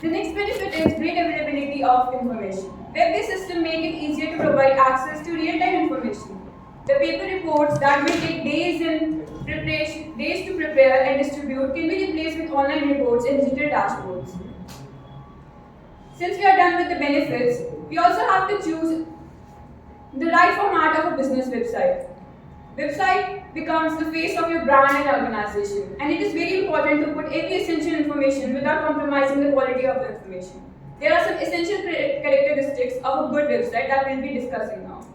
The next benefit is great availability of information. Web-based systems make it easier to provide access to real-time information. The paper reports that may take days to prepare and distribute can be replaced with online reports and digital dashboards. Since we are done with the benefits, we also have to choose the right format of a business website. Website becomes the face of your brand and organization, and it is very important to put every essential information without compromising the quality of the information. There are some essential characteristics of a good website that we'll be discussing now.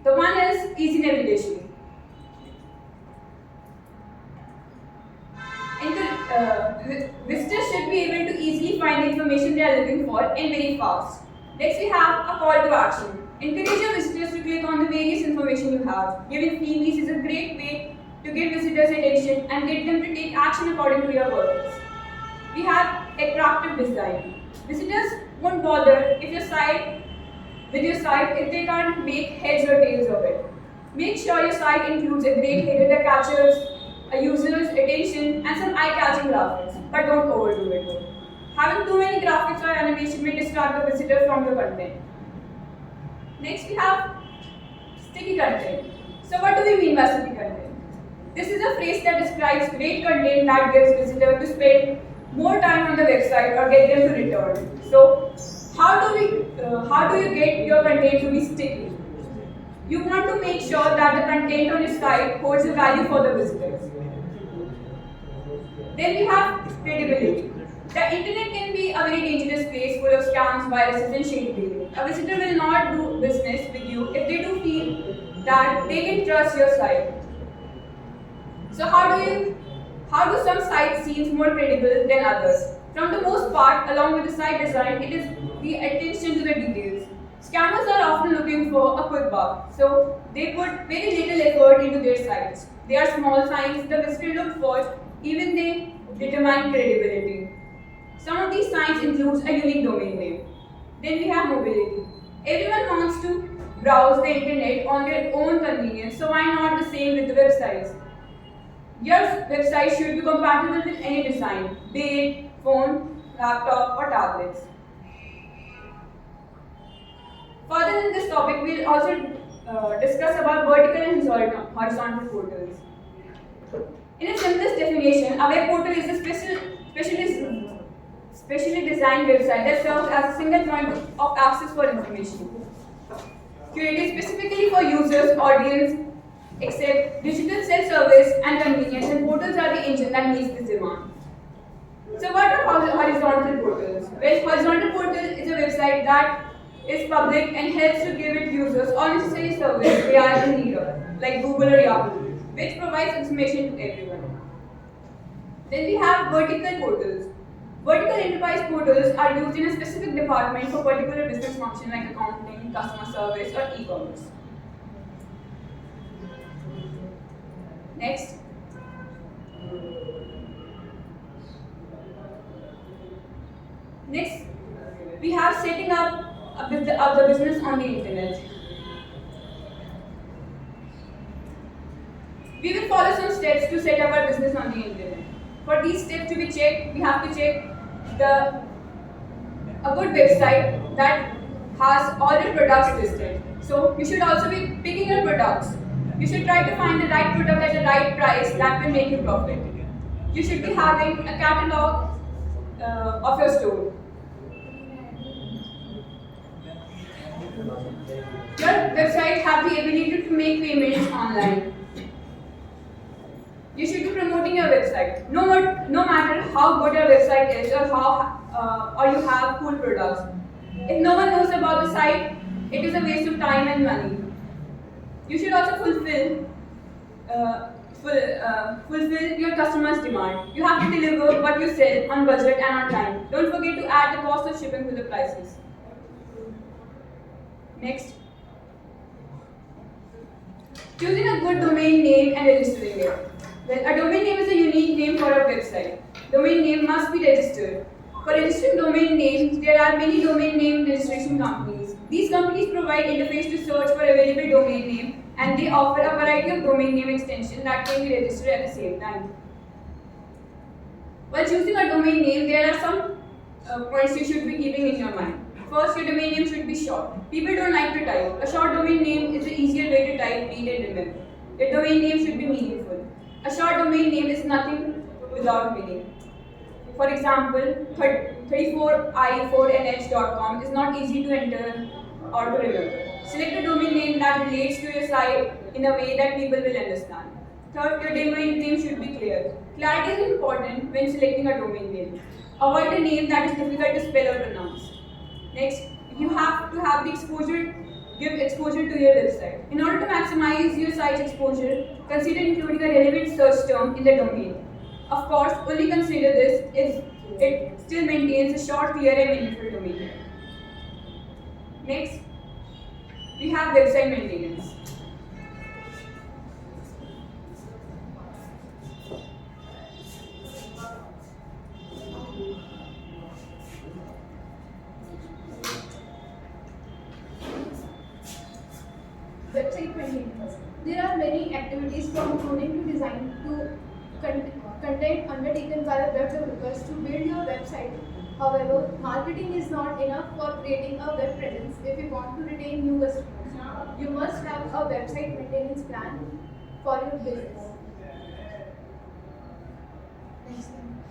The one is easy navigation. Visitors should be able to easily find the information they are looking for and very fast. Next, we have a call to action. Encourage your visitors to click on the various information you have. Giving freebies is a great way to get visitors' attention and get them to take action according to your purpose. We have attractive design. Visitors won't bother with your site if they can't make heads or tails of it. Make sure your site includes a great header that captures a user's attention and some eye-catching graphics, but don't overdo it. Having too many graphics or animation may distract the visitor from your content. Next, we have sticky content. So what do we mean by sticky content? This is a phrase that describes great content that gives visitors to spend more time on the website or get them to return. So how do you get your content to be sticky? You want to make sure that the content on your site holds a value for the visitors. Then we have credibility. The internet can be a very dangerous place full of scams, viruses, and shady dealing. A visitor will not do business with you if they do feel that they can trust your site. So how do some sites seem more credible than others? From the most part, along with the site design, it is the attention to the details. Scammers are often looking for a quick buck, so they put very little effort into their sites. They are small signs the visitor look for, even they determine credibility. Some of these signs include a unique domain name. Then we have mobility. Everyone wants to browse the internet on their own convenience, so why not the same with the websites? Your website should be compatible with any design, be it phone, laptop, or tablets. Further in this topic, we'll also discuss about vertical and horizontal portals. In its simplest definition, a web portal is a specially designed website that serves as a single point of access for information. Curated specifically for users, audience, except digital self-service and convenience, and portals are the engine that meets this demand. So what are horizontal portals? Well, horizontal portal is a website that is public and helps to give its users all necessary service they are in need of, like Google or Yahoo, which provides information to everyone. Then we have vertical portals. Vertical enterprise portals are used in a specific department for particular business function like accounting, customer service, or e-commerce. Next. Next, we have setting up the business on the internet. We will follow some steps to set up our business on the internet. For these steps to be checked, we have to check a good website that has all the products listed. So you should also be picking your products. You should try to find the right product at the right price that will make you profit. You should be having a catalog of your store. Your website have the ability to make payments online. You should be promoting your website. No matter how good your website is or you have cool products. If no one knows about the site, it is a waste of time and money. You should also fulfill your customers' demand. You have to deliver what you sell on budget and on time. Don't forget to add the cost of shipping to the prices. Next. Choosing a good domain name and registering it. Well, a domain name is a unique name for a website. Domain name must be registered. For registering domain names, there are many domain name registration companies. These companies provide interface to search for available domain name, and they offer a variety of domain name extensions that can be registered at the same time. While choosing a domain name, there are some points you should be keeping in your mind. First, your domain name should be short. People don't like to type. A short domain name is the easier way to type, read, and remember. Your domain name should be meaningful. A short domain name is nothing without meaning. For example, 34i4nh.com is not easy to enter or to remember. Select a domain name that relates to your site in a way that people will understand. Third, your domain name should be clear. Clarity is important when selecting a domain name. Avoid a name that is difficult to spell or pronounce. Next, you have to have the give exposure to your website. In order to maximize your site's exposure, consider including a relevant search term in the domain. Of course, only consider this if it still maintains a short, clear, and meaningful domain name. Next, we have website maintenance. Website maintenance. There are many activities from coding to design to content undertaken by the web developers to build your website. However, marketing is not enough for creating a web presence if you want to retain new customers. You must have a website maintenance plan for your business. Next one.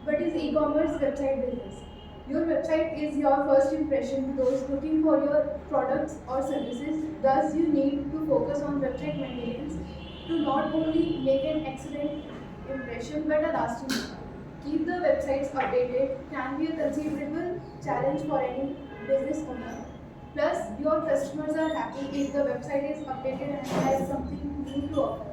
What is e-commerce website business? Your website is your first impression to those looking for your products or services. Thus, you need to focus on website maintenance to not only make an excellent impression but a lasting one. Keep the websites updated can be a considerable challenge for any business owner. Plus, your customers are happy if the website is updated and has something new to offer.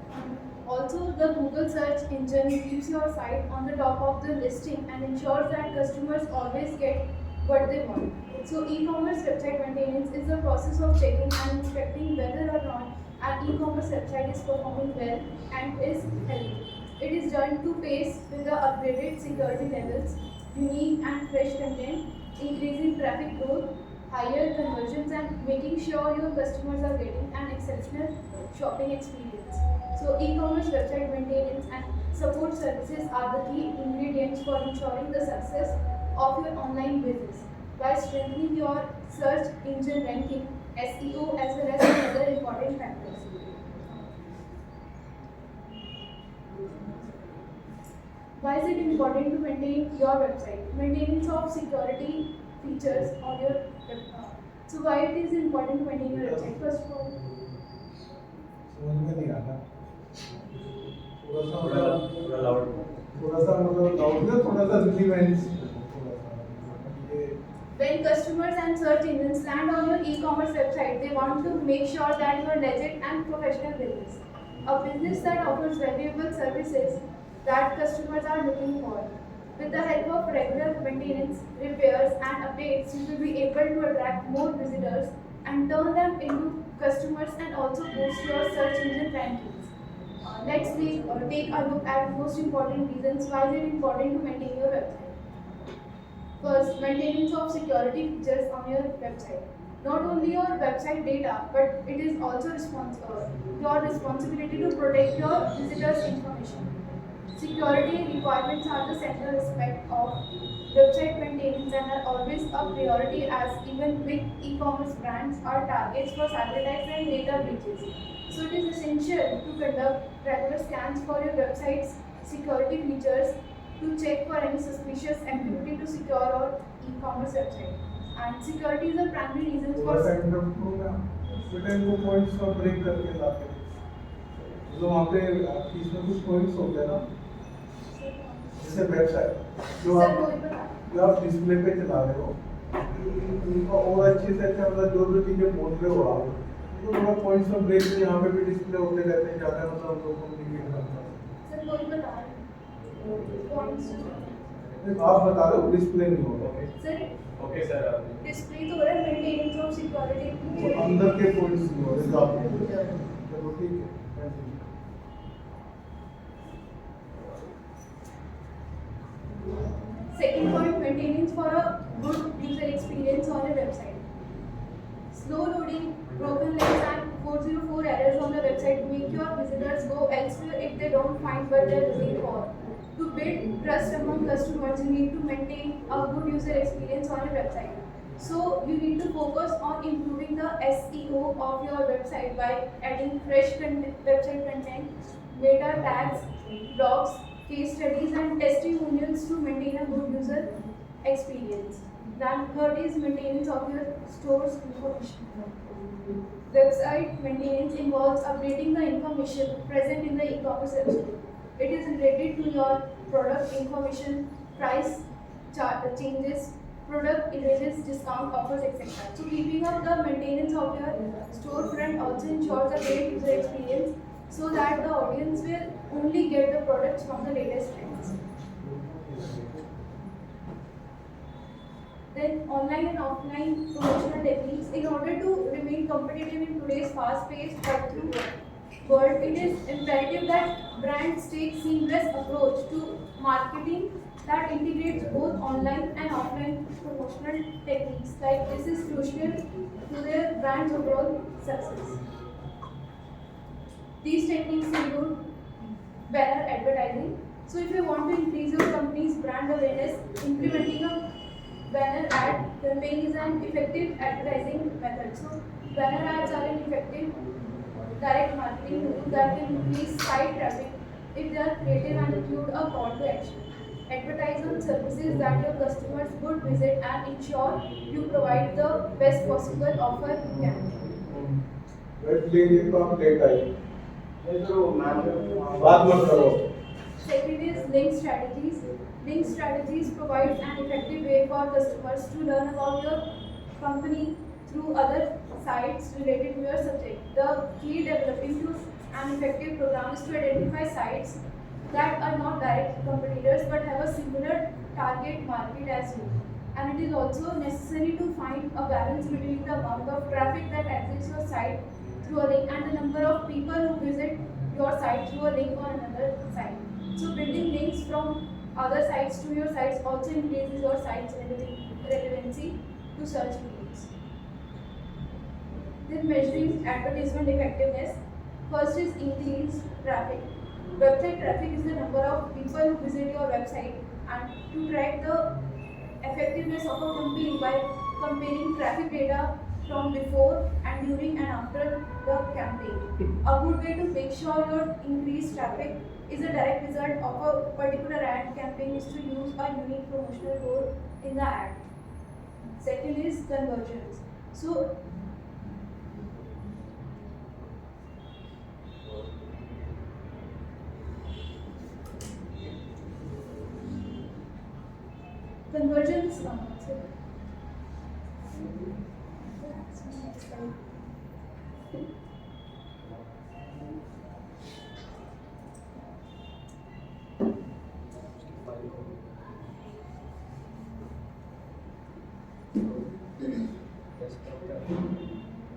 Also, the Google search engine keeps your site on the top of the listing and ensures that customers always get what they want. So, e-commerce website maintenance is the process of checking and inspecting whether or not an e-commerce website is performing well and is healthy. It is done to pace with the upgraded security levels, unique and fresh content, increasing traffic growth, higher conversions, and making sure your customers are getting an exceptional shopping experience. So, e-commerce website maintenance and support services are the key ingredients for ensuring the success of your online business by strengthening your search engine ranking, SEO, as well as other important factors. Why is it important to maintain your website? Maintenance of security features on your website. So, why it is important to maintain your website? First of all, समझ में नहीं आता थोड़ा loud थोड़ा सा मतलब loud ना थोड़ा सा relevance when customers and search engines land on your e-commerce website, they want to make sure that you are legit and professional business. A business that offers valuable services that customers are looking for. With the help of regular maintenance, repairs, and updates, you will be able to attract more visitors and turn them into customers and also boost your search engine rankings. Next, we take a look at most important reasons why it is important to maintain your website. First, maintenance of security features on your website. Not only your website data, but it is also your responsibility to protect your visitors' information. Security requirements are the central aspect of website maintenance and are always a priority as even big e-commerce brands are targets for cyber attacks and data breaches. So it is essential to conduct regular scans for your website's security features to check for any suspicious activity to secure your e-commerce website. And security is a primary reason for points को break करके लाते हैं तो वहाँ पे इसमें कुछ points हो गया ना जैसे वेबसाइट जो आप डिस्प्ले पे चला रहे हो उनका और अच्छे से अच्छा मतलब जो चीज़ें बोल रहे हो आप तो थोड़ा पॉइंट्स में ब्रेक से यहाँ पे भी डिस्प्ले होते रहते हैं ज़्यादा मतलब लोग कम्युनिकेट करते हैं आप बता रहे हो डिस्प्ले नहीं होगा ओके सर डिस्प्ले तो हो रहा है मेंटेनेंस ऑफ सिक्योरिटी अंदर के पॉइंट्स नहीं हो रहे चलो ठीक है Second point, maintenance for a good user experience on a website. Slow loading, broken links, and 404 errors on the website make your visitors go elsewhere if they don't find what they're looking for. To build trust among customers, you need to maintain a good user experience on your website. So you need to focus on improving the SEO of your website by adding fresh website content, meta tags, blogs, case studies, and testimonials to maintain a good user experience. Then third is maintenance of your store's information. Website maintenance involves updating the information present in the e-commerce website. It is related to your product information, price changes, product images, discount offers, etc. So keeping up the maintenance of your storefront also ensures a great user experience so that the audience will only get the products from the latest trends. Then online and offline promotional techniques. In order to remain competitive in today's fast-paced cut-through world, it is imperative that brands take seamless approach to marketing that integrates both online and offline promotional techniques. Like this is crucial to their brand's overall success. These techniques include banner advertising. So if you want to increase your company's brand awareness, implementing a banner ad campaign is an effective advertising method. So banner ads are an effective direct marketing tool that can increase site traffic if they are creative and include a call to action. Advertise on services that your customers would visit and ensure you provide the best possible offer you can. बात मत करो. Second is link strategies. Link strategies provide an effective way for customers to learn about your company through other sites related to your subject. The key developing to an effective program is to identify sites that are not direct competitors but have a similar target market as you. And it is also necessary to find a balance between the amount of traffic that exits your site through a link and the number of people who visit your site through a link on another site. So building links from other sites to your sites also increases your site's relevancy to search engines. Then measuring advertisement effectiveness. First is increased traffic. Website traffic is the number of people who visit your website, and to track the effectiveness of a campaign by comparing traffic data from before and during and after the campaign. A good way to make sure your increased traffic is a direct result of a particular ad campaign is to use a unique promotional code in the ad. Second is conversions. So conversions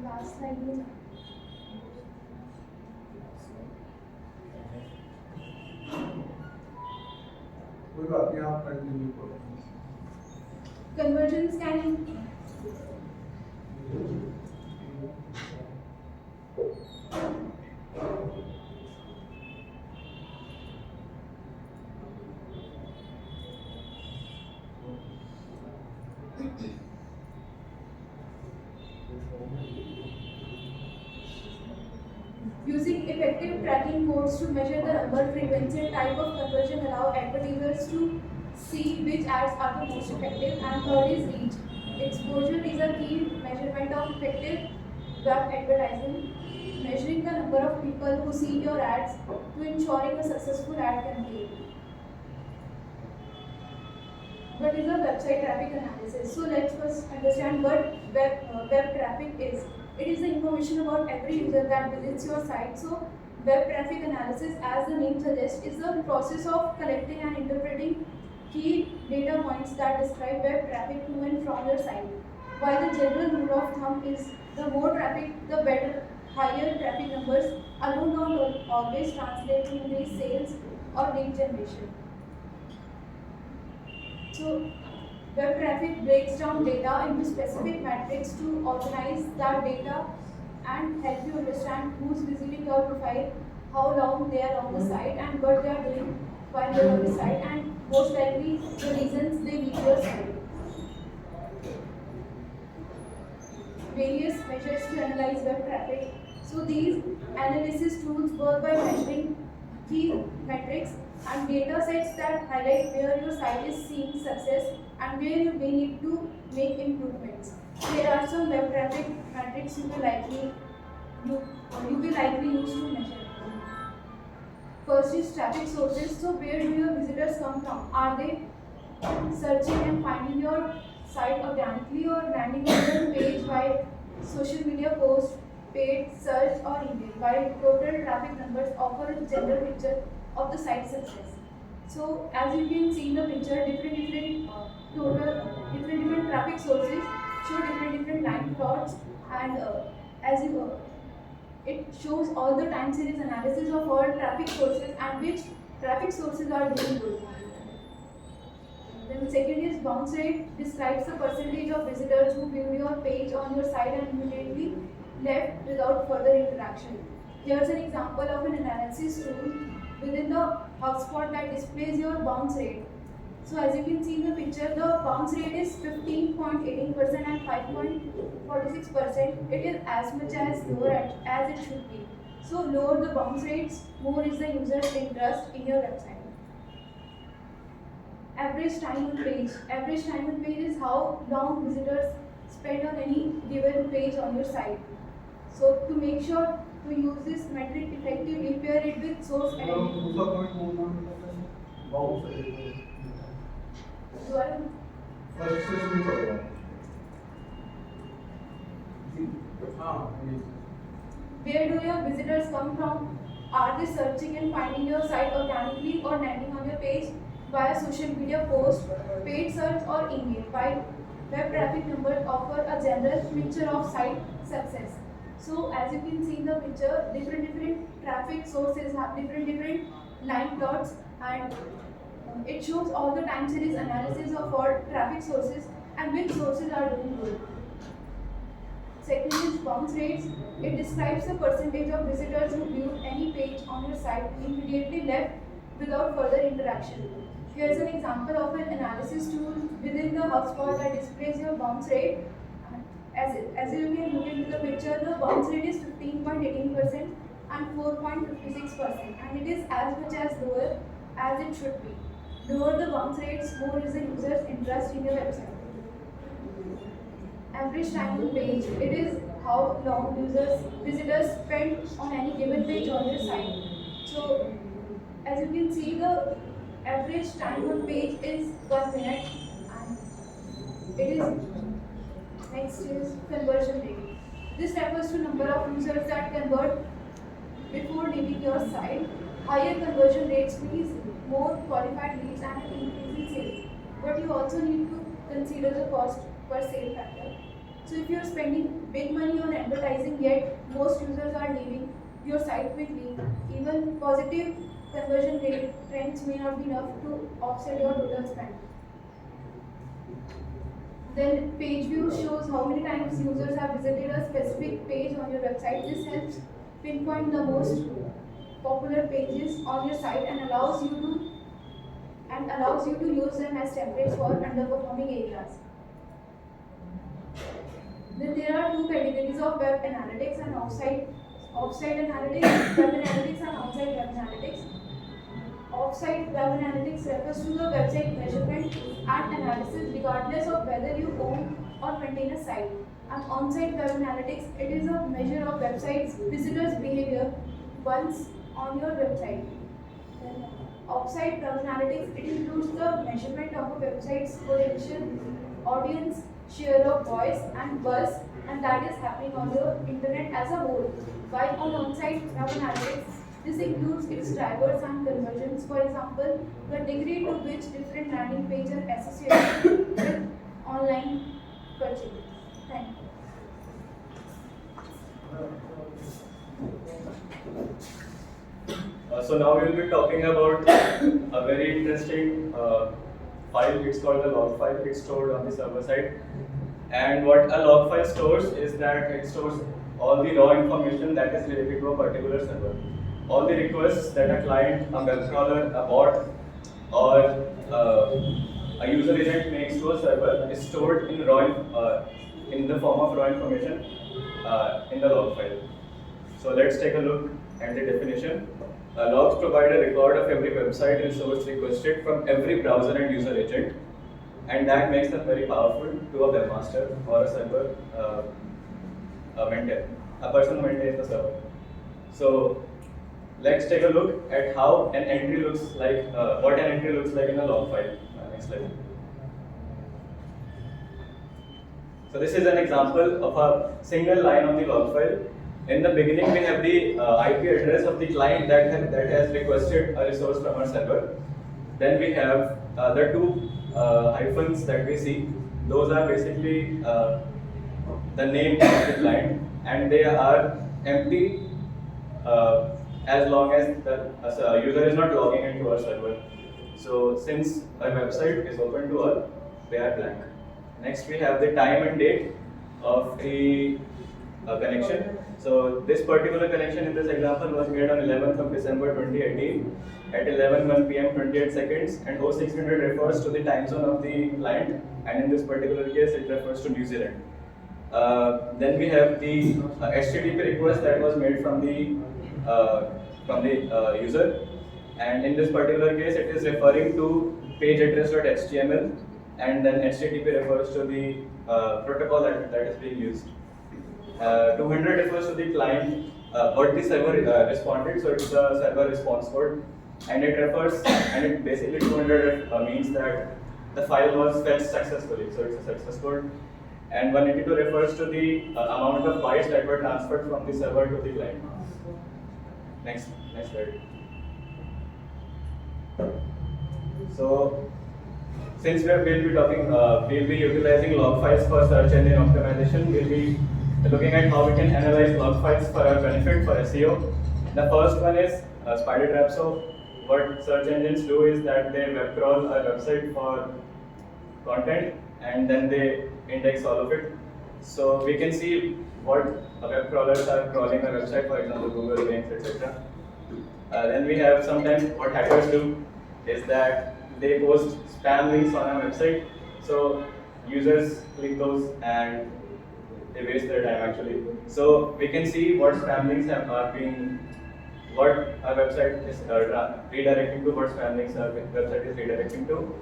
last slide is कोई बात नहीं आप continue करो. conversions can using effective tracking codes to measure the number, frequency, and type of conversion allow advertisers to see which ads are the most effective. And third is reach. Exposure is a key measurement of effective web advertising, measuring the number of people who see your ads to ensuring a successful ad campaign. What is a website traffic analysis? So let's first understand what web traffic is. It is the information about every user that visits your site. So web traffic analysis, as the name suggests, is the process of collecting and interpreting key data points that describe web traffic to and from your site. While the general rule of thumb is the more traffic, the better. Higher traffic numbers alone don't always translate to increased sales or lead generation. So Web traffic breaks down data into specific metrics to organize that data and help you understand who's visiting your profile, how long they are on the site, and what they are doing while they're on the site, and most likely the reasons they leave your site. Various measures to analyze web traffic. So these analysis tools work by measuring key metrics and data sets that highlight where your site is seeing success and where you may need to make improvements. There are some web traffic metrics you will likely use to measure. First is traffic sources. So where do your visitors come from? Are they searching and finding your site organically or landing on your page by social media posts, paid search or email? While total traffic numbers offer a general picture of the site success. So as you can see in the picture, different traffic sources show different line plots, and it shows all the time series analysis of all traffic sources and which traffic sources are doing good. Then second is bounce rate, describes the percentage of visitors who viewed your page on your site and immediately left without further interaction. Here's an example of an analysis tool within the HubSpot that displays your bounce rate. So as you can see in the picture, the bounce rate is 15.18% and 5.46%. It is as much as lower as it should be. So lower the bounce rates, more is the user's interest in your website. Average time on page. Average time on page is how long visitors spend on any given page on your site. So to make sure to use this metric effectively, pair it with source identity. Where do your visitors come from? Are they searching and finding your site organically or landing on your page via social media post, paid search or email? While web traffic numbers offer a general picture of site success. So as you can see in the picture, different traffic sources have different line plots, and it shows all the time series analysis of all traffic sources and which sources are doing good. Second is bounce rates. It describes the percentage of visitors who viewed any page on your site and immediately left without further interaction. Here's an example of an analysis tool within the HubSpot that displays your bounce rate. As you can look into the picture, the bounce rate is 15.18% and 4.56%, and it is as much as lower as it should be. Lower the bounce rates, more is the user's interest in your website. Average time on page. It is how long visitors spend on any given page on your site. So as you can see, the average time on page is 1 minute, and it is next is conversion rate. This refers to number of users that convert before leaving your site. Higher conversion rates means more qualified leads and an increase in sales. But you also need to consider the cost per sale factor. So if you are spending big money on advertising yet most users are leaving your site quickly, even positive conversion rate trends may not be enough to offset your total spend. Then page view shows how many times users have visited a specific page on your website. This helps pinpoint the most popular pages on your site and allows you to use them as templates for underperforming areas. Then there are two categories of web analytics and offsite analytics, web analytics and onsite web analytics. Offsite web analytics refers to the website measurement and analysis regardless of whether you own or maintain a site. And on-site web analytics, it is a measure of websites visitors' behavior once on your website. Then off-site web analytics, it includes the measurement of a website's potential audience, share of voice and buzz, and that is happening on the internet as a whole. While on on-site web analytics, this includes its drivers and conversions. For example, the degree to which different landing pages are associated with online purchase. Thank you. So now we will be talking about a very interesting file. It's called the log file. It's stored on the server side. And what a log file stores is that it stores all the raw information that is related to a particular server. All the requests that a client, a web crawler, a bot, or a user agent makes to a server is stored in in the form of raw information in the log file. So let's take a look at the definition. Logs provide a record of every website resource requested from every browser and user agent, and that makes them very powerful to a webmaster or a server maintainer, a person who maintains the server. So let's take a look at how an entry looks like, what an entry looks like in a log file. Next slide. So this is an example of a single line on the log file. In the beginning, we have the IP address of the client that has requested a resource from our server. Then we have the two hyphens that we see. Those are basically the name of the client, and they are empty as long as the user is not logging into our server. So since our website is open to all, they are blank. Next, we have the time and date of the connection. So this particular connection in this example was made on 11th of December 2018 at 11:01 p.m. 28 seconds, and 0600 refers to the time zone of the client, and in this particular case it refers to New Zealand. Then we have the HTTP request that was made from the user, and in this particular case it is referring to page address.html, and then HTTP refers to the protocol that is being used. 200 refers to the client, what the server responded, so it's the server response code, and it basically 200 means that the file was fetched successfully, so it's a success code. And 182 refers to the amount of bytes that were transferred from the server to the client. Next slide. So since we'll be utilizing log files for search engine optimization, we'll be looking at how we can analyze log files for our benefit for SEO. The first one is spider trap. So what search engines do is that they web crawl a website for content, and then they index all of it. So we can see what web crawlers are crawling a website, for example, Google, Bing, etc. Then we have sometimes what hackers do is that they post spam links on our website. So users click those and they waste their time actually. So we can see what spam links what our website is redirecting to, what spam links our website is redirecting to.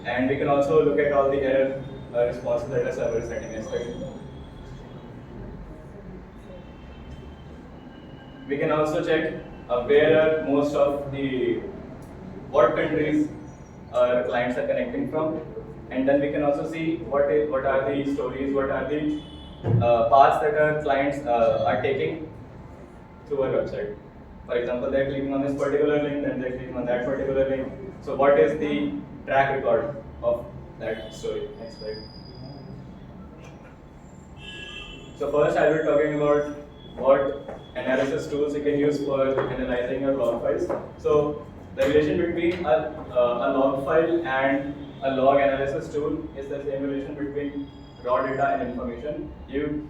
And we can also look at all the error responses that the server is sending us. We can also check where are most of what countries our clients are connecting from, and then we can also see what are the stories, what are the paths that our clients are taking through our website. For example, they're clicking on this particular link, then they're clicking on that particular link. So what is the track record of that story? Next slide. So first I will be talking about what analysis tools you can use for analyzing your log files. So the relation between a log file and a log analysis tool is the same relation between raw data and information. You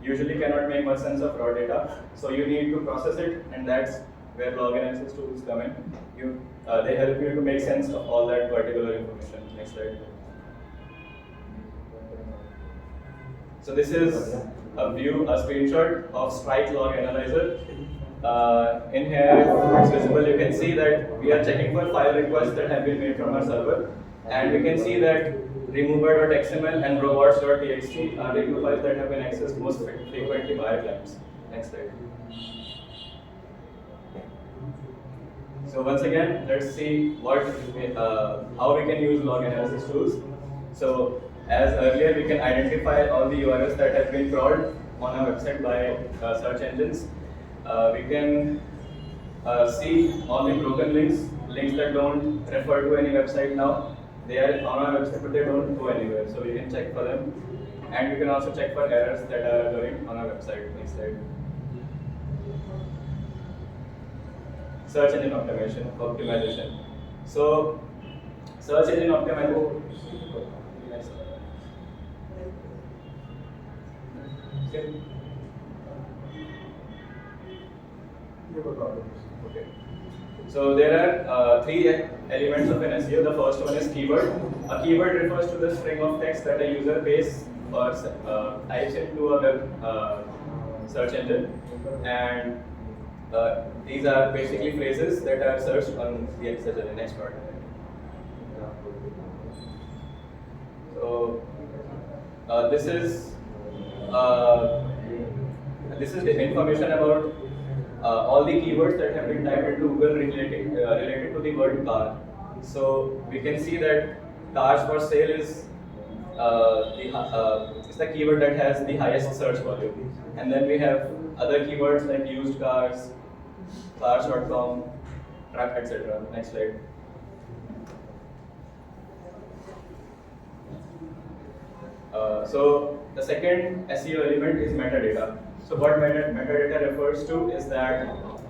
usually cannot make much sense of raw data, so you need to process it, and that's where log analysis tools come in. They help you to make sense of all that particular information. Next slide. So this is a screenshot of Strike Log Analyzer. In here, it's visible. You can see that we are checking for file requests that have been made from our server, and we can see that remover.xml and robots.txt are the two files that have been accessed most frequently by our clients. Next slide. So once again, let's see how we can use log analysis tools. So as earlier, we can identify all the URLs that have been crawled on our website by search engines. We can see all the broken links that don't refer to any website now. They are on our website, but they don't go anywhere. So we can check for them, and we can also check for errors that are occurring on our website. Next slide. Search engine optimization. So search engine optimization. Okay. So there are three elements of an SEO. The first one is keyword. A keyword refers to the string of text that a user pastes or types into a web search engine, and these are basically phrases that are searched on the search engine. Next part. So this is the information about all the keywords that have been typed into Google related to the word car. So we can see that cars for sale is the keyword that has the highest search volume, and then we have other keywords like used cars, cars.com, truck, etc. Next slide. So the second SEO element is metadata. So what metadata refers to is that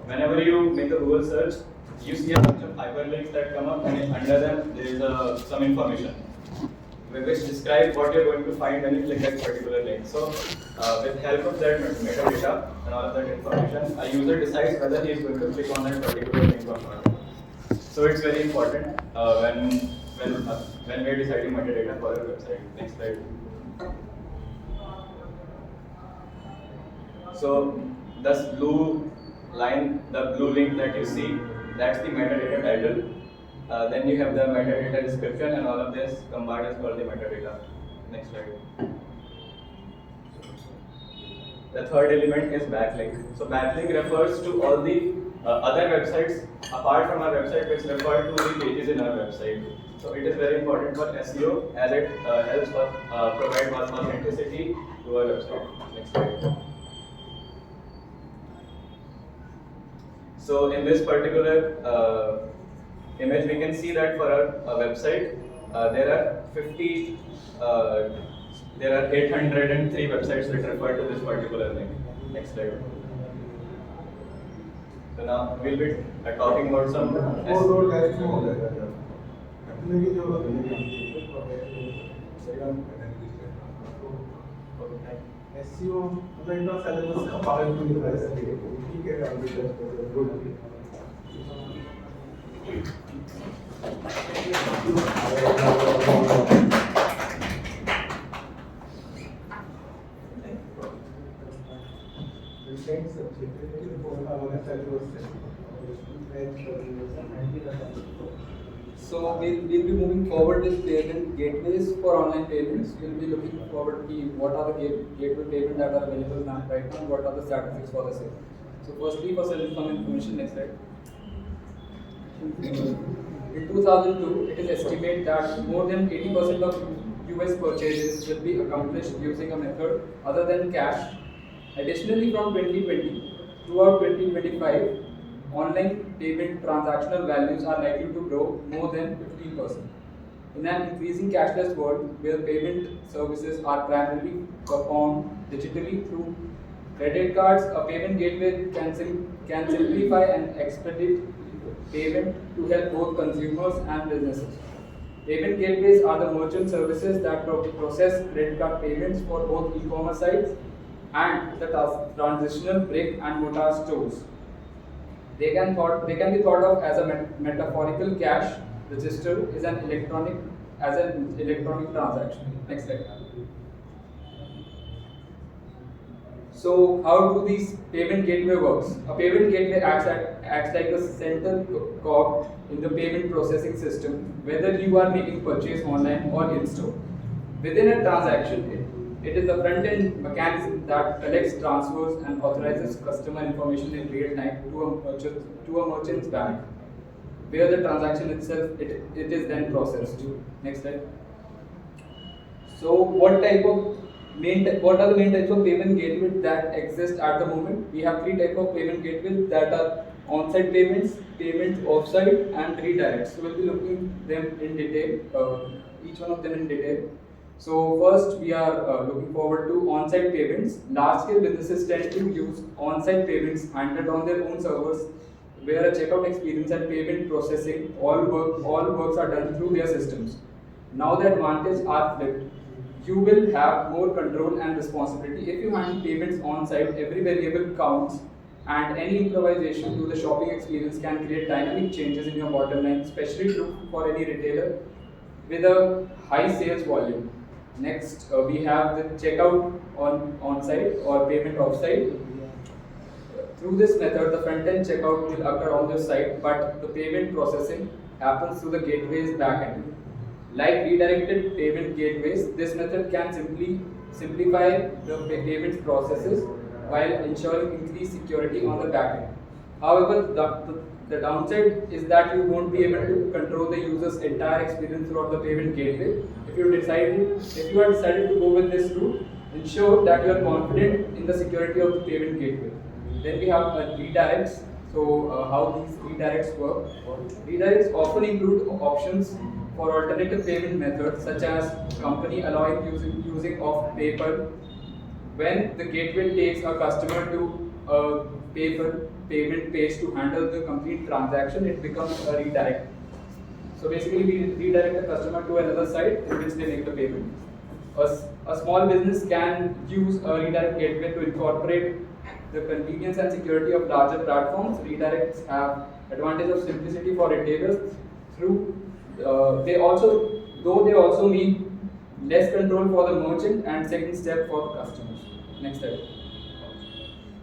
whenever you make a Google search, you see a bunch of hyperlinks that come up, and under them there is some information which describe what you're going to find when you click that particular link. So with help of that metadata and all of that information, a user decides whether he is going to click on that particular link or not. So it's very important when we're deciding metadata for a website. Next slide. So this blue line, the blue link that you see, that's the metadata title. Then you have the metadata description, and all of this combined is called the metadata. Next slide. The third element is backlink. So backlink refers to all the other websites apart from our website which refer to the pages in our website. So it is very important for SEO as it helps provide authenticity to our website. Next slide. So in this particular image, we can see that for our website, there are 803 websites that refer to this particular link. Next slide. So now we'll be talking about some SEO मतलब इनका syllabus का पालन तो नहीं है ठीक है अभी good So we'll be moving forward with payment gateways for online payments. We'll be looking forward to what are the gateway payments that are available now right now, what are the statistics for the same. So firstly, for some information, next slide. In 2002, it is estimated that more than 80% of US purchases will be accomplished using a method other than cash. Additionally, from 2020 throughout 2025, online payment transactional values are likely to grow more than 15%. In an increasing cashless world where payment services are primarily performed digitally through credit cards, a payment gateway can simplify and expedite payment to help both consumers and businesses. Payment gateways are the merchant services that process credit card payments for both e-commerce sites and the transitional brick and mortar stores. They can be thought of as a metaphorical cash register as an electronic transaction. Next slide. So how do these payment gateway works? A payment gateway acts like a central cog in the payment processing system, whether you are making purchase online or in store. Within a transaction, it is the front-end mechanism that collects, transfers, and authorizes customer information in real time to a merchant's bank, where the transaction itself it is then processed. Next slide. So what are the main types of payment gateways that exist at the moment? We have three types of payment gateways that are on-site payments, payments off-site, and redirects. So we'll be looking them in detail, each one of them in detail. So first, we are looking forward to on-site payments. Large-scale businesses tend to use on-site payments handled on their own servers where a checkout experience and payment processing all works are done through their systems. Now the advantages are flipped. You will have more control and responsibility. If you handle payments on site, every variable counts, and any improvisation to the shopping experience can create dynamic changes in your bottom line, especially true for any retailer with a high sales volume. Next, we have the checkout on site or payment off site. Through this method, the front-end checkout will occur on the site, but the payment processing happens through the gateway's backend. Like redirected payment gateways, this method can simplify the payments processes while ensuring increased security on the backend. However, the downside is that you won't be able to control the user's entire experience throughout the payment gateway. If you are decided to go with this route, ensure that you are confident in the security of the payment gateway. Then we have redirects. So how these redirects work? Redirects often include options for alternative payment methods, such as company allowing using of PayPal. When the gateway takes a customer to a payment page to handle the complete transaction, it becomes a redirect. So basically, we redirect the customer to another site in which they make the payment. A small business can use a redirect gateway to incorporate the convenience and security of larger platforms. Redirects have advantage of simplicity for retailers through they also mean less control for the merchant and second step for the customers. Next step.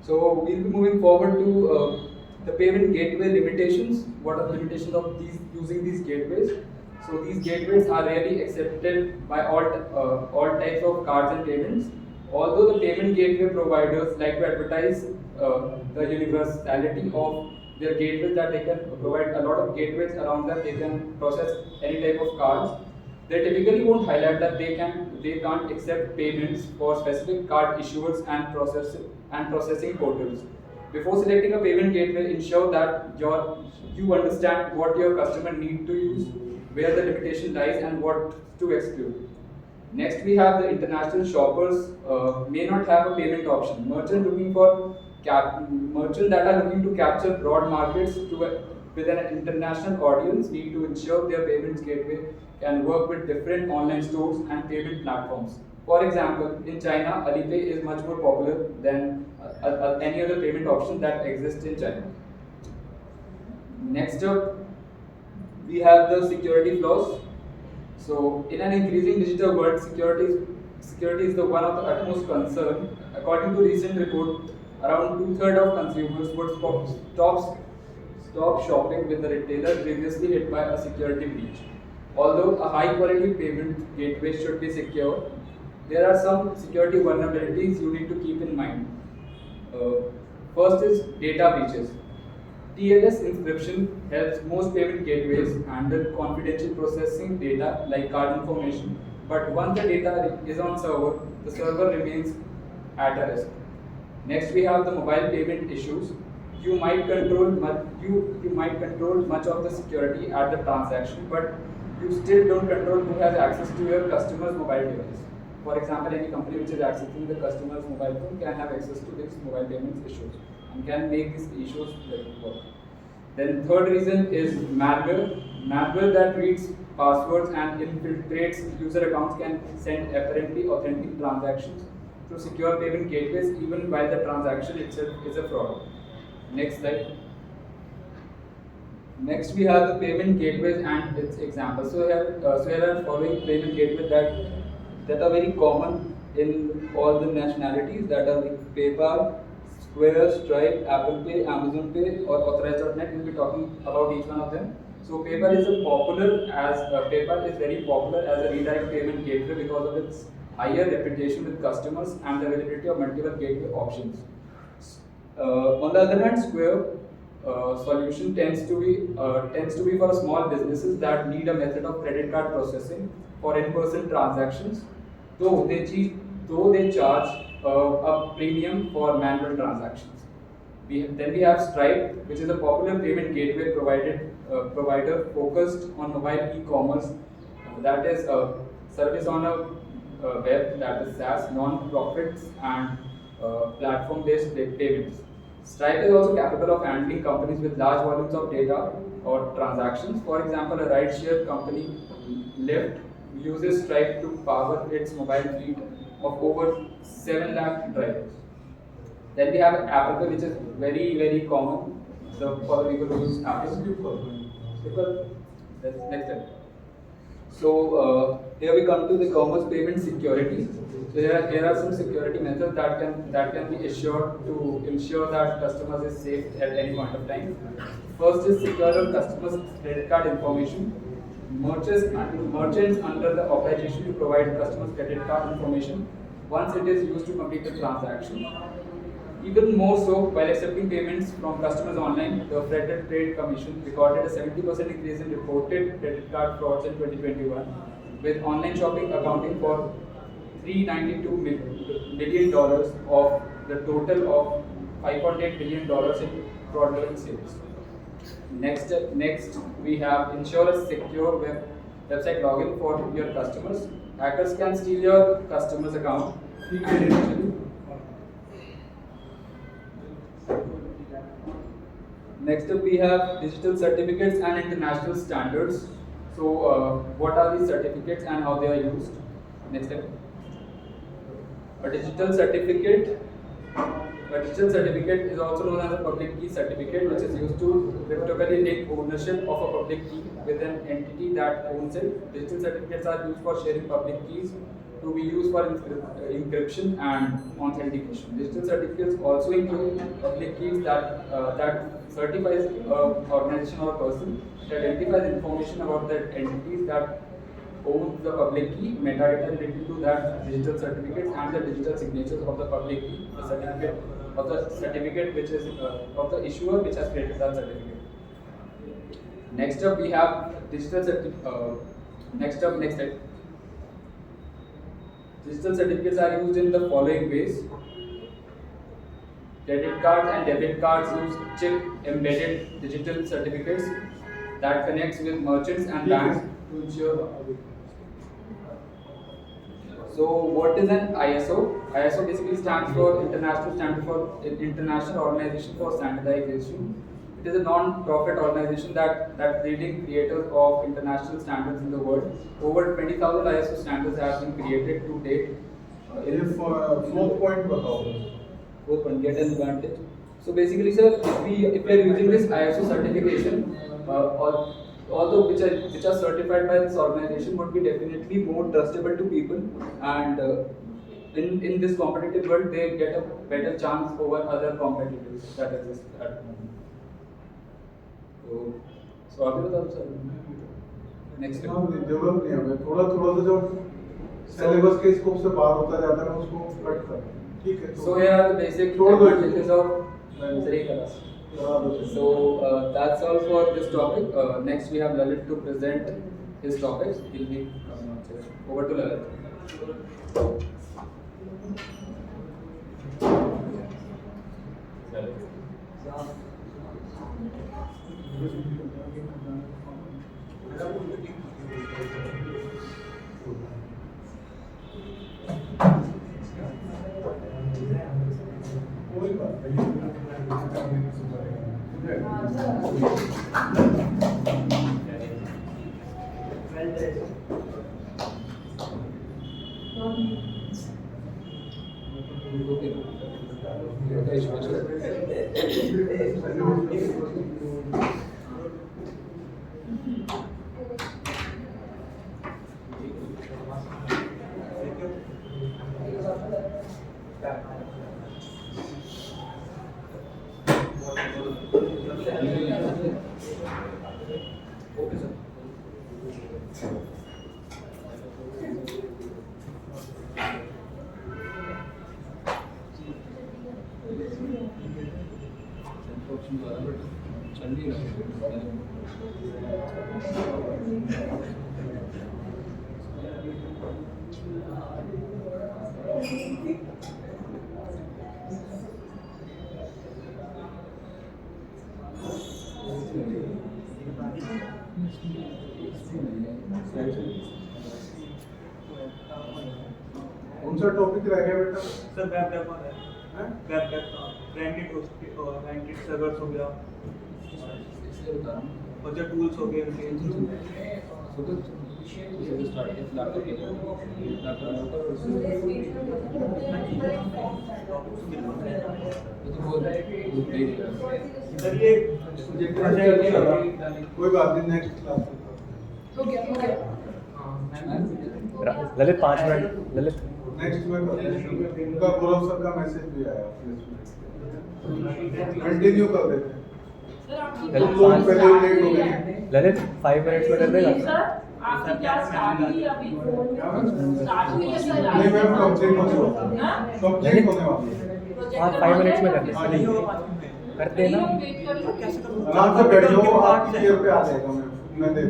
So we'll be moving forward to the payment gateway limitations. What are the limitations of using these gateways? So these gateways are rarely accepted by all types of cards and payments. Although the payment gateway providers like to advertise the universality of their gateways, that they can provide a lot of gateways around that they can process any type of cards, they typically won't highlight that they can't accept payments for specific card issuers and processing portals. Before selecting a payment gateway, ensure that you understand what your customer need to use, where the limitation lies, and what to exclude. Next, we have the international shoppers may not have a payment option. Merchants that are looking to capture broad markets with an international audience need to ensure their payments gateway can work with different online stores and payment platforms. For example, in China, Alipay is much more popular than any other payment option that exists in China. Next up, we have the security flaws. So, in an increasing digital world, security is the one of the utmost concern. According to recent report, around 2/3 of consumers would stop shopping with the retailer previously hit by a security breach. Although a high-quality payment gateway should be secure, there are some security vulnerabilities you need to keep in mind. First is data breaches. TLS encryption helps most payment gateways handle confidential processing data like card information, but once the data is on server, the server remains at a risk. Next, we have the mobile payment issues. You might control much of the security at the transaction, but you still don't control who has access to your customer's mobile device. For example, any company which is accessing the customer's mobile phone can have access to these mobile payments issues and can make these issues work. Then third reason is malware. Malware that reads passwords and infiltrates user accounts can send apparently authentic transactions to secure payment gateways even while the transaction itself is a fraud. Next slide. Next, we have the payment gateways and its examples. So here are following payment gateways that are very common in all the nationalities, that are like PayPal, Square, Stripe, Apple Pay, Amazon Pay, or Authorize.net. We'll be talking about each one of them. So PayPal is very popular as a redirect payment gateway because of its higher reputation with customers and the availability of multiple gateway options. On the other hand, Square solution tends to be for small businesses that need a method of credit card processing for in-person transactions, though they charge a premium for manual transactions. Then we have Stripe, which is a popular payment gateway provider focused on mobile e-commerce. That is a service on a web, that is SaaS, non-profits and platform-based payments. Stripe is also capable of handling companies with large volumes of data or transactions. For example, a rideshare company, Lyft, uses Stripe to power its mobile fleet of over 7 lakh drivers. Then we have Apple Pay, which is very common for the people who use Apple. Simple. That's next step. So here we come to the commerce payment security. So here are some security methods that can be assured to ensure that customers is safe at any point of time. First is secure customers' credit card information. Merchants under the obligation to provide customers' credit card information once it is used to complete the transaction. Even more so, while accepting payments from customers online, the Federal Trade Commission recorded a 70% increase in reported credit card frauds in 2021, with online shopping accounting for $392 million of the total of $5.8 billion in fraudulent sales. Next, we have ensure a secure website login for your customers. Hackers can steal your customer's account. Next up, we have digital certificates and international standards. So, what are these certificates and how they are used? Next step. A digital certificate is also known as a public key certificate, which is used to virtually link ownership of a public key with an entity that owns it. Digital certificates are used for sharing public keys to be used for encryption and authentication. Digital certificates also include public keys that certifies an organization or person, that identifies information about the entities that own the public key, metadata related to that digital certificate, and the digital signatures of the public key, the certificate which is of the issuer which has created that certificate. Next up, we have digital certificate. Next step. Digital certificates are used in the following ways. Credit cards and debit cards use chip-embedded digital certificates that connects with merchants and banks to ensure. So, what is an ISO? ISO basically stands for International Organization for Standardization. It is a non-profit organization that leading creators of international standards in the world. Over 20,000 ISO standards have been created to date. Fourth point बताओ. Fourth point, get an advantage. So basically, sir, if we are using this ISO certification, although which are certified by this organization, would be definitely more trustable to people, and in this competitive world, they get a better chance over other competitors that exist at the moment. So आगे बताओ sir. Next. Develop नहीं है, थोड़ा सा जो syllabus के scope से बाहर होता जाता है उसको कट कर. ठीक है. So here are the basic advantages of Sarikalas. So that's all for this topic. Next we have Lalit to present his topics. He'll be coming on stage. Over to Lalit. कौन सा topic रह गया बेटा? Sir web developer है. Web का branded servers हो गया और जो टूल्स हो गए सर ये कोई बात नहीं, नेक्स्ट क्लास हो गया ललित 5 मिनट ललित नेक्स्ट में उनका गौरव सर का मैसेज भी आया कंटिन्यू कर देते हैं। ललित लोग पहले ही लेट हो गए। ललित 5 मिनट्स में कर देगा सर आपकी क्लास स्टार्ट हुई अभी स्टार्ट हुई है नहीं मैम, कंप्लीट होने वाला कंप्लीट होने वाला हाँ 5 मिनट्स में कर दे करते हैं ना आराम से बैठ जाओ, आपकी चेयर पे आ जाएगा। मैं देख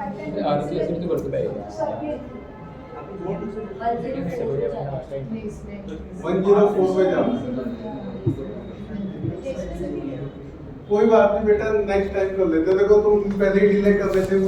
आगे क्लास में तो करते बैठ 104 पे जाना। कोई बात नहीं बेटा, नेक्स्ट टाइम कर लेते। देखो तुम पहले ही डिले कर रहे थे।